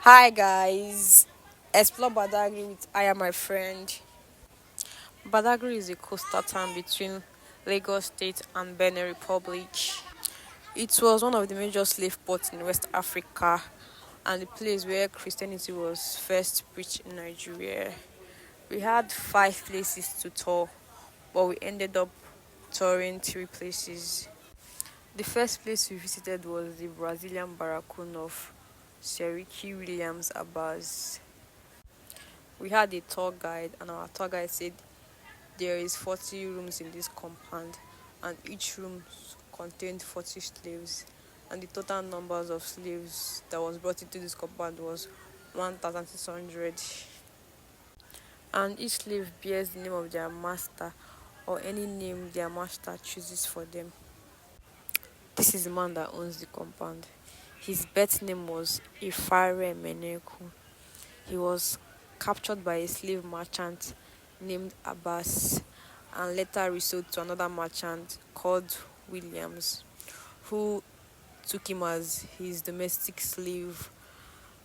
Hi guys, explore Badagry with I am my friend. Badagry is a coastal town between Lagos State and Benin Republic. It was one of the major slave ports in West Africa and the place where Christianity was first preached in Nigeria. We had 5 places to tour, but we ended up touring 3 places. The first place we visited was the Brazilian Baraccon of Seriki Abass. We had a tour guide, and our tour guide said there is 40 rooms in this compound, and each room contained 40 slaves, and the total numbers of slaves that was brought into this compound was 1,600, and each slave bears the name of their master or any name their master chooses for them. This is the man that owns the compound. His birth name was Ifare Meneku. He was captured by a slave merchant named Abbas and later resold to another merchant called Williams, who took him as his domestic slave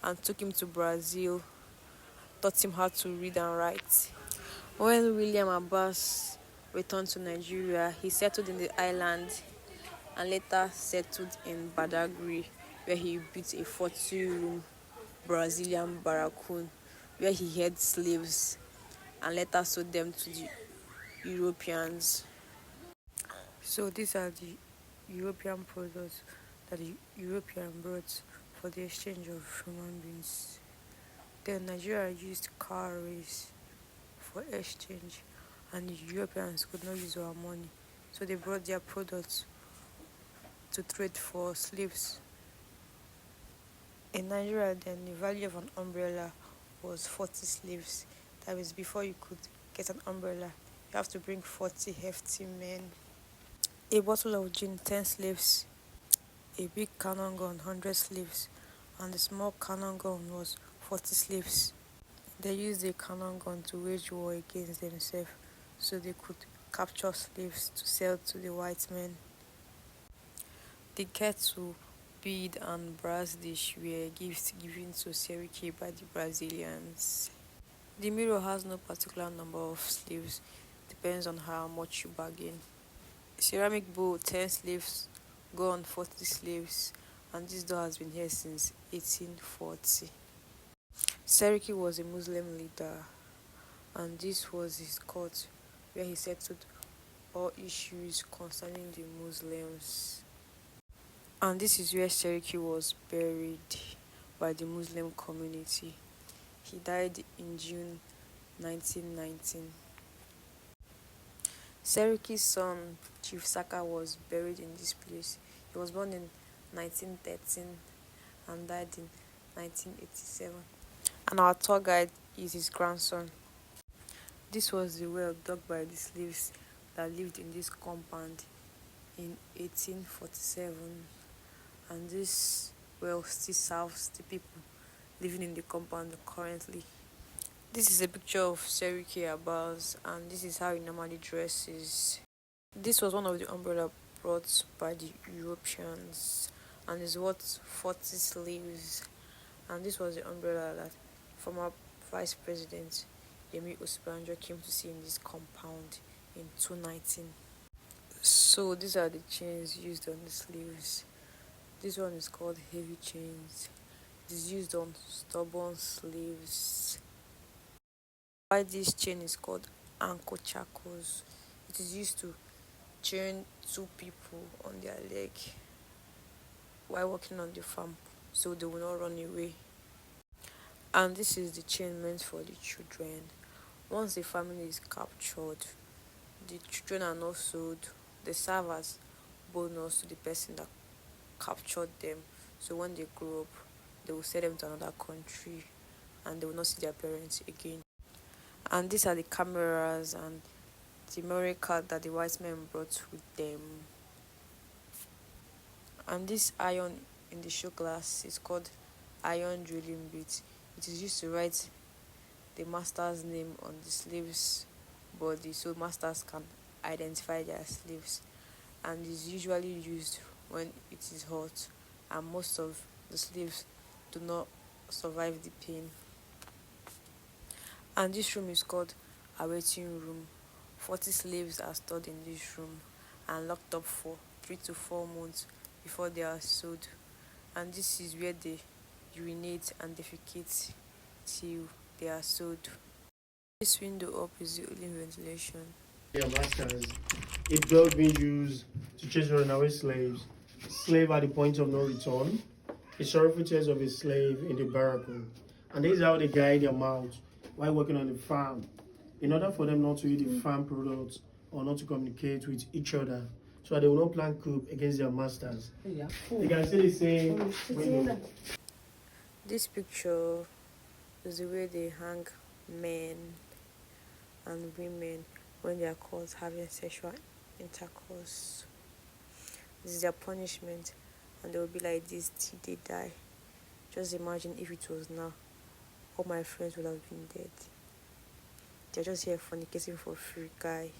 and took him to Brazil, taught him how to read and write. When William Abbas returned to Nigeria, he settled in the island and later settled in Badagry, where he built a 40-room Brazilian Baraccon, where he held slaves and later sold them to the Europeans. So these are the European products that the European brought for the exchange of human beings. Then Nigeria used cowries for exchange, and the Europeans could not use our money, so they brought their products to trade for slaves. In Nigeria, then the value of an umbrella was 40 slaves. That means before you could get an umbrella, you have to bring 40 hefty men. A bottle of gin, 10 slaves. A big cannon gun, 100 slaves. And the small cannon gun was 40 slaves. They used the cannon gun to wage war against themselves so they could capture slaves to sell to the white men. The kettle, bead, and brass dish were gifts given to Seriki by the Brazilians. The mirror has no particular number of slaves, depends on how much you bargain. Ceramic bowl, 10 slaves, gone 40 slaves, and this door has been here since 1840. Seriki was a Muslim leader, and this was his court where he settled all issues concerning the Muslims. And this is where Seriki was buried by the Muslim community. He died in June 1919. Seriki's son, Chief Saka, was buried in this place. He was born in 1913 and died in 1987. And our tour guide is his grandson. This was the well dug by the slaves that lived in this compound in 1847. And this well still serves the people living in the compound currently. This is a picture of Seriki Abass, and this is how he normally dresses. This was one of the umbrella brought by the Europeans and is worth 40 slaves. And this was the umbrella that former Vice President Yemi Osibanjo came to see in this compound in 2019. So these are the chains used on the sleeves. This one is called heavy chains. It is used on stubborn slaves. Why this chain is called anko chakos. It is used to chain two people on their leg while working on the farm so they will not run away. And this is the chain meant for the children. Once the family is captured, the children are not sold. They serve as bonus to the person that captured them. So when they grow up, they will send them to another country and they will not see their parents again. And these are the cameras and the memory card that the white men brought with them. And this iron in the show glass is called iron drilling bit. It is used to write the master's name on the slave's body so masters can identify their slaves, and is usually used when it is hot and most of the slaves do not survive the pain. And this room is called a waiting room. 40 slaves are stored in this room and locked up for 3 to 4 months before they are sold. And this is where they urinate and defecate till they are sold. This window up is the only ventilation. Their masters, a belt being used to chase runaway slaves, slave at the point of no return, a sorrowful tales of a slave in the Baraccon. And this is how they guide their mouths while working on the farm, in order for them not to eat the farm products or not to communicate with each other, so that they will not plan coup against their masters. You can see the same window. This picture is the way they hang men and women when they are caught having sexual intercourse. This is their punishment, and they will be like this till they die. Just imagine if it was now, all my friends would have been dead. They're just here fornicating for free, guy.